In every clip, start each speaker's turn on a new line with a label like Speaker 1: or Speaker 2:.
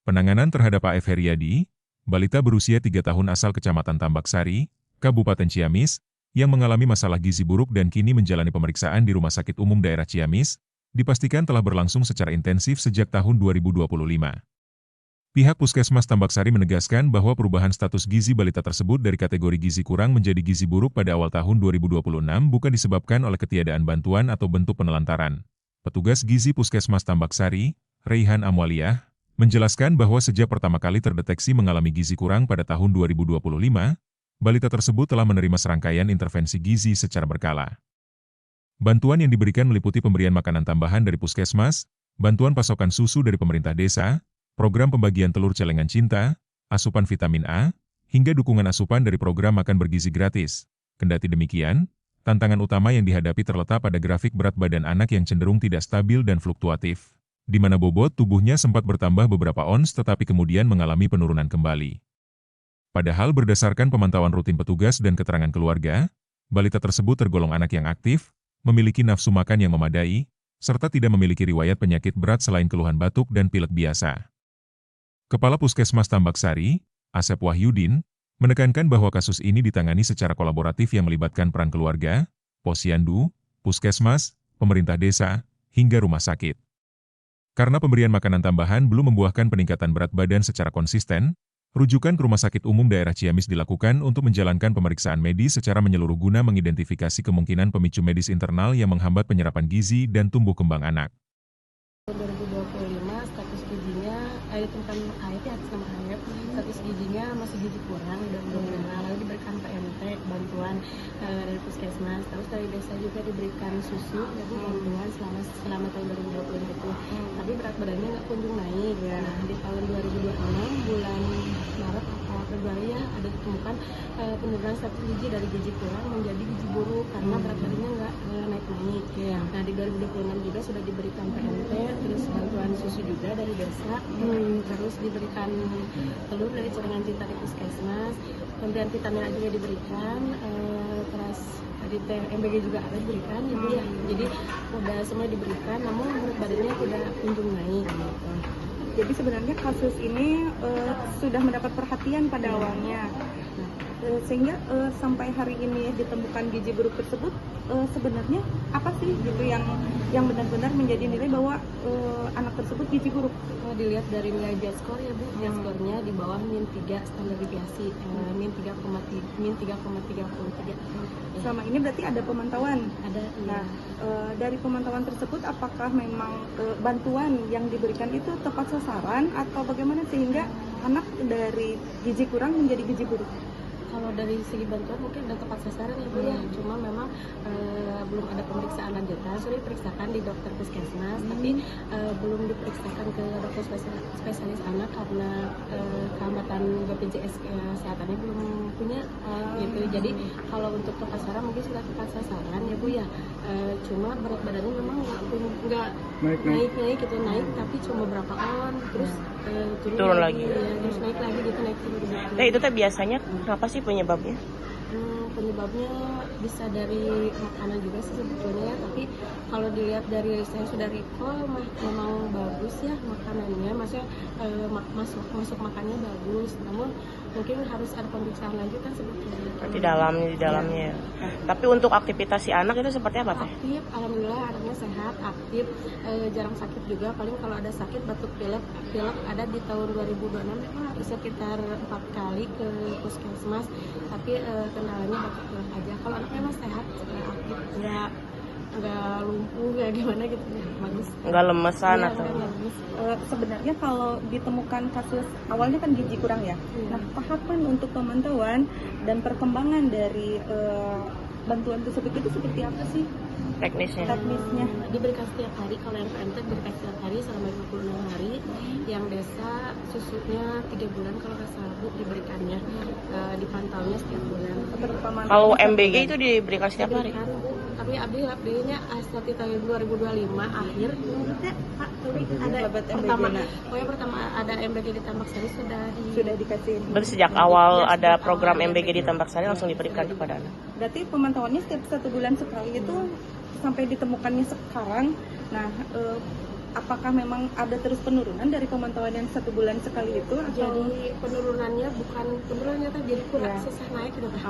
Speaker 1: Penanganan terhadap AF Heriadi, balita berusia 3 tahun asal Kecamatan Tambaksari, Kabupaten Ciamis, yang mengalami masalah gizi buruk dan kini menjalani pemeriksaan di Rumah Sakit Umum Daerah Ciamis, dipastikan telah berlangsung secara intensif sejak tahun 2025. Pihak Puskesmas Tambaksari menegaskan bahwa perubahan status gizi balita tersebut dari kategori gizi kurang menjadi gizi buruk pada awal tahun 2026 bukan disebabkan oleh ketiadaan bantuan atau bentuk penelantaran. Petugas gizi Puskesmas Tambaksari, Raihan Amwaliah, menjelaskan bahwa sejak pertama kali terdeteksi mengalami gizi kurang pada tahun 2025, balita tersebut telah menerima serangkaian intervensi gizi secara berkala. Bantuan yang diberikan meliputi pemberian makanan tambahan dari puskesmas, bantuan pasokan susu dari pemerintah desa, program pembagian telur celengan cinta, asupan vitamin A, hingga dukungan asupan dari program makan bergizi gratis. Kendati demikian, tantangan utama yang dihadapi terletak pada grafik berat badan anak yang cenderung tidak stabil dan fluktuatif, di mana bobot tubuhnya sempat bertambah beberapa ons tetapi kemudian mengalami penurunan kembali. Padahal berdasarkan pemantauan rutin petugas dan keterangan keluarga, balita tersebut tergolong anak yang aktif, memiliki nafsu makan yang memadai, serta tidak memiliki riwayat penyakit berat selain keluhan batuk dan pilek biasa. Kepala Puskesmas Tambaksari, Asep Wahyudin, menekankan bahwa kasus ini ditangani secara kolaboratif yang melibatkan peran keluarga, posyandu, puskesmas, pemerintah desa, hingga rumah sakit. Karena pemberian makanan tambahan belum membuahkan peningkatan berat badan secara konsisten, rujukan ke Rumah Sakit Umum Daerah Ciamis dilakukan untuk menjalankan pemeriksaan medis secara menyeluruh guna mengidentifikasi kemungkinan pemicu medis internal yang menghambat penyerapan gizi dan tumbuh kembang anak.
Speaker 2: 2025 status gizinya, ditemukan AF atas nama AF, status gizinya masih gizi kurang dan belum mengenal, lalu diberikan PMT, bantuan dari puskesmas, terus dari desa juga diberikan susu, jadi bantuan selama tahun 2020 itu. Tapi berat badannya nggak kunjung naik. Nah, di tahun 2026 bulan Maret atau Februari ya ada ditemukan penurunan status gizi dari gizi kurang menjadi gizi buruk karena berat badannya nggak naik-naik. Nah, di 2026 juga sudah diberikan PMT, terus bantuan susu juga dari desa, terus diberikan telur dari celengan cinta di puskesmas, pemberian vitamin A juga diberikan, terus dari MBG juga ada diberikan, jadi udah semua diberikan, namun berat badannya tidak kunjung naik. Gitu.
Speaker 3: Jadi sebenarnya kasus ini sudah mendapat perhatian pada awalnya, sehingga sampai hari ini ditemukan gizi buruk tersebut, sebenarnya apa sih gitu yang benar-benar menjadi nilai bahwa anak tersebut gizi buruk?
Speaker 2: Dilihat dari nilai J-score ya Bu, J-score-nya di bawah -3 standar deviasi, -3,33.
Speaker 3: Selama ini berarti ada pemantauan?
Speaker 2: Ada.
Speaker 3: Nah, dari pemantauan tersebut apakah memang bantuan yang diberikan itu tepat sasaran atau bagaimana sehingga anak dari gizi kurang menjadi gizi buruk?
Speaker 2: Kalau dari segi bantuan mungkin udah tepat sasaran ya Bu ya, cuma memang belum ada pemeriksaan lanjutan. Sudah diperiksakan di dokter puskesmas, tapi belum diperiksakan ke dokter spesialis anak karena kehambatan BPJS kesehatannya belum punya gitu. Jadi kalau untuk tepat sasaran mungkin sudah tepat sasaran ya Bu ya, cuma berat badannya memang nggak naik gitu, naik tapi cuma berapa on, terus turun lagi ya, terus naik lagi gitu, naik turun gitu.
Speaker 4: Nah itu teh biasanya apa sih penyebabnya?
Speaker 2: Penyebabnya bisa dari makanan juga sih sebetulnya, tapi kalau dilihat dari saya sudah recall memang bagus ya makanannya, maksudnya masuk makannya bagus, namun mungkin harus ada pemeriksaan lanjutan sebetulnya.
Speaker 4: Di dalamnya. Ya. Tapi untuk aktivitas si anak itu seperti apa teh?
Speaker 2: Aktif, alhamdulillah anaknya sehat, aktif, jarang sakit juga. Paling kalau ada sakit batuk pilek ada di tahun 2026 sekitar 4 kali ke puskesmas, tapi kendalanya batuk pilek aja. Kalau anaknya memang sehat, aktif, nggak lumpuh, nggak gimana gitu, bagus.
Speaker 4: Nggak lemesan
Speaker 2: Ya,
Speaker 4: atau?
Speaker 3: Sebenarnya kalau ditemukan kasus awalnya kan gizi kurang ya. Nah, tahapan untuk pemantauan dan perkembangan dari bantuan tersebut itu seperti apa sih?
Speaker 4: Teknisnya.
Speaker 2: Diberikan setiap hari, kalau yang PMT diberikan setiap hari selama 26 hari, yang desa susunya 3 bulan kalau nggak salah Bu diberikannya, dipantaunya setiap bulan.
Speaker 4: Kalau MBG itu diberikan setiap hari?
Speaker 2: Tapi update-nya seperti tahun 2025 akhir, Pak, ada pertama ada MBG di Tambaksari sudah
Speaker 3: dikasih.
Speaker 4: Berarti sejak awal ada program MBG di Tambaksari langsung diberikan kepada anak.
Speaker 3: Berarti pemantauannya setiap 1 bulan sekali itu sampai ditemukannya sekarang. Nah, apakah memang ada terus penurunan dari pemantauan yang 1 bulan sekali itu atau
Speaker 2: Jadi penurunannya tuh jadi kurang
Speaker 3: Ya.
Speaker 2: susah naik gitu Teh.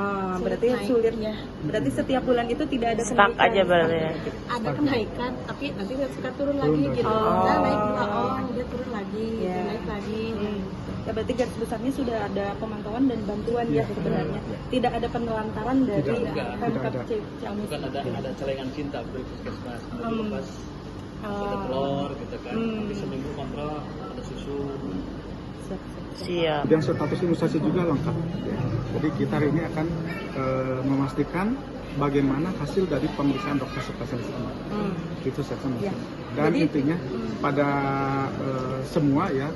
Speaker 3: berarti
Speaker 2: naik.
Speaker 3: sulit
Speaker 2: Ya.
Speaker 3: berarti setiap bulan itu tidak ada
Speaker 4: Stuck
Speaker 3: kenaikan
Speaker 4: aja berarti ya.
Speaker 2: Ada kenaikan tapi nanti suka turun lagi gitu.
Speaker 3: lagi.
Speaker 2: Nah, naik 2 on, dia turun lagi, gitu,
Speaker 3: Ya.
Speaker 2: naik lagi.
Speaker 3: Ya berarti garis besarnya sudah ada pemantauan dan bantuan ya sebenarnya. Tidak ada penelantaran dari Pemkab Ciamis.
Speaker 5: Bukan ada celengan cinta dari puskesmas. Pas ada telur gitu kan. Nanti seminggu kontrol ada susu.
Speaker 4: Siap.
Speaker 6: Dan status imunisasi juga lengkap. Ya. Jadi kita hari ini akan memastikan bagaimana hasil dari pemeriksaan dokter spesialis anak. Itu seksama.
Speaker 3: Ya.
Speaker 6: Dan
Speaker 3: Jadi,
Speaker 6: intinya pada semua ya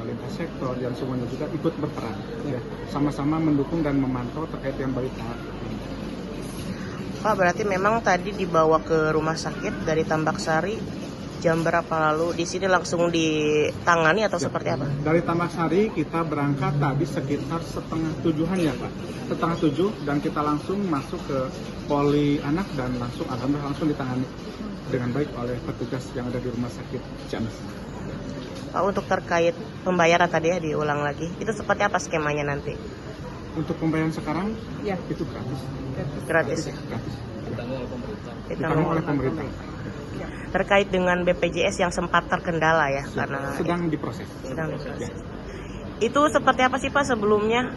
Speaker 6: lintas sektor dan semuanya juga ikut berperan. Ya. Sama-sama mendukung dan memantau terkait yang baik.
Speaker 4: Pak, berarti memang tadi dibawa ke rumah sakit dari Tambak Sari jam berapa lalu? Di sini langsung ditangani atau seperti apa?
Speaker 6: Dari Tambak Sari kita berangkat tadi sekitar 6:30 ya Pak. 6:30 dan kita langsung masuk ke poli anak dan alhamdulillah langsung ditangani dengan baik oleh petugas yang ada di rumah sakit Ciamis.
Speaker 4: Pak, untuk terkait pembayaran tadi ya diulang lagi, itu seperti apa skemanya nanti?
Speaker 6: Untuk pembayaran sekarang
Speaker 3: Ya.
Speaker 6: itu gratis.
Speaker 4: Gratis ya?
Speaker 6: Gratis.
Speaker 5: Ditanggung oleh pemerintah.
Speaker 6: Ditanggung oleh pemerintah.
Speaker 4: Terkait dengan BPJS yang sempat terkendala ya, karena
Speaker 6: Sedang diproses.
Speaker 4: sedang diproses. Itu seperti apa sih Pak sebelumnya?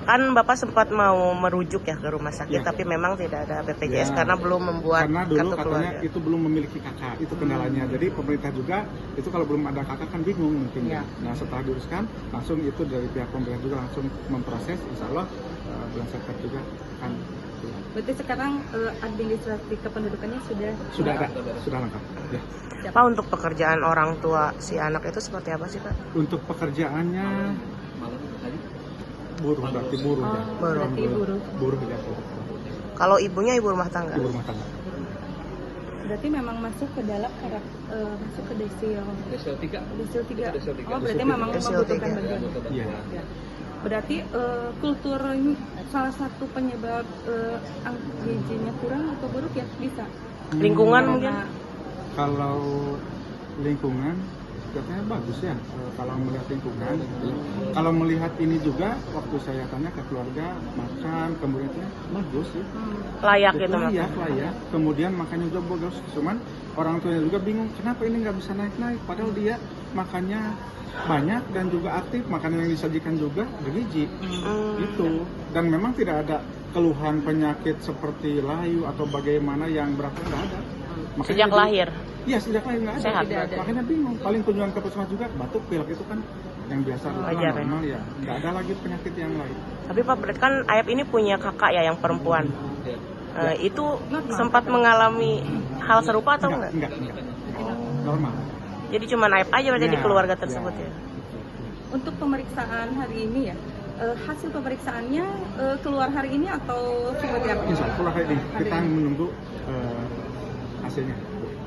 Speaker 4: Kan Bapak sempat mau merujuk ya ke rumah sakit,
Speaker 6: Ya.
Speaker 4: tapi memang tidak ada BPJS
Speaker 6: Ya.
Speaker 4: karena belum membuat
Speaker 6: Karena dulu
Speaker 4: kartu
Speaker 6: katanya
Speaker 4: keluarga.
Speaker 6: itu belum memiliki kakak, itu kendalanya. Jadi pemerintah juga itu kalau belum ada kakak kan bingung mungkin.
Speaker 3: Ya.
Speaker 6: Nah setelah diuruskan langsung itu dari pihak pemerintah juga langsung memproses. Insya Allah bulan September juga akan keluar.
Speaker 3: Berarti sekarang administrasi kependudukannya
Speaker 6: Sudah ada, sudah lengkap. Ya.
Speaker 4: Pak, untuk pekerjaan orang tua si anak itu seperti apa sih Pak?
Speaker 6: Untuk pekerjaannya
Speaker 5: Malam tadi
Speaker 6: buruh berarti buruh ya.
Speaker 3: berarti buruh.
Speaker 6: Buruh ya buruh.
Speaker 4: Kalau ibunya ibu rumah tangga?
Speaker 6: Ibu rumah tangga.
Speaker 3: Berarti memang masuk ke dalam masuk ke desil
Speaker 5: Desel 3.
Speaker 3: 3.
Speaker 5: Desil 3.
Speaker 3: Oh berarti memang
Speaker 4: Desil
Speaker 3: membutuhkan
Speaker 4: 3.
Speaker 3: bantuan.
Speaker 6: Iya.
Speaker 3: Ya. Berarti kultur ini salah satu penyebab gizinya kurang atau buruk ya bisa.
Speaker 4: Lingkungan
Speaker 3: Karena-
Speaker 4: mungkin?
Speaker 6: Kalau lingkungan katanya bagus ya. Kalau melihat lingkungan, kalau melihat ini juga waktu saya tanya ke keluarga makan kemudian itu bagus ya.
Speaker 4: Layak gitu
Speaker 6: Layak,
Speaker 4: Pak?
Speaker 6: layak. Kemudian makannya juga bagus. Cuman orang tuanya juga bingung kenapa ini nggak bisa naik-naik. Padahal dia makannya banyak dan juga aktif. Makanan yang disajikan juga bergizi. Itu. Dan memang tidak ada keluhan penyakit seperti layu atau bagaimana yang berapa nggak ada. Makanya
Speaker 4: Sejak
Speaker 6: dia-
Speaker 4: lahir?
Speaker 6: Iya sejak lahir nggak ada.
Speaker 4: Sehat.
Speaker 3: Tidak ada.
Speaker 6: Makanya bingung. Paling kunjungan ke puskesmas juga batuk pilek itu kan yang biasa
Speaker 4: Wajar, ya?
Speaker 6: normal ya. Nggak ada lagi penyakit yang lain.
Speaker 4: Tapi Pak, berarti kan Ayap ini punya kakak ya yang perempuan.
Speaker 5: Ya.
Speaker 4: Itu sempat mengalami hal serupa atau enggak?
Speaker 6: Enggak. Normal.
Speaker 4: Jadi cuma Ayap aja berarti di
Speaker 6: Ya,
Speaker 4: keluarga tersebut ya?
Speaker 3: Untuk pemeriksaan hari ini ya, hasil pemeriksaannya keluar hari ini atau seperti apa?
Speaker 6: Insya Allah keluar hari ini. Kita menunggu hasilnya.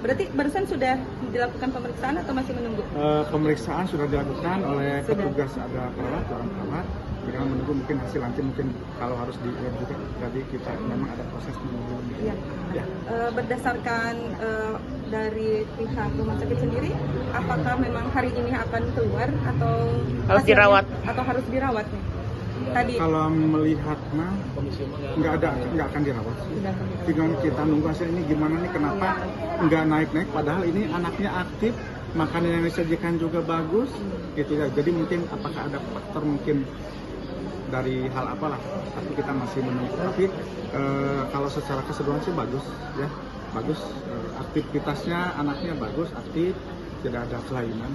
Speaker 3: Berarti barusan sudah dilakukan pemeriksaan atau masih menunggu?
Speaker 6: Pemeriksaan sudah dilakukan oleh
Speaker 3: Sudah.
Speaker 6: petugas, ada perawat, orang perawat. Tinggal menunggu mungkin hasil nanti mungkin kalau harus di lab juga. Jadi kita memang ada proses menunggu.
Speaker 3: Iya.
Speaker 6: Ya.
Speaker 3: Berdasarkan dari pihak rumah sakit sendiri, apakah memang hari ini akan keluar atau
Speaker 4: Harus
Speaker 3: hasilnya-
Speaker 4: dirawat?
Speaker 3: Atau harus dirawat nih? Tadi
Speaker 6: Kalau melihat
Speaker 5: Komisi
Speaker 6: nggak akan dirawat.
Speaker 3: sudah.
Speaker 6: Tinggal kita nunggu hasil ini gimana nih kenapa nggak naik-naik padahal ini anaknya aktif, makanan yang disajikan juga bagus gitu ya. Jadi mungkin apakah ada faktor mungkin dari hal apalah, tapi kita masih menunggu. Tapi kalau secara keseluruhan sih bagus ya, bagus. Aktivitasnya anaknya bagus, aktif, tidak ada kelainan.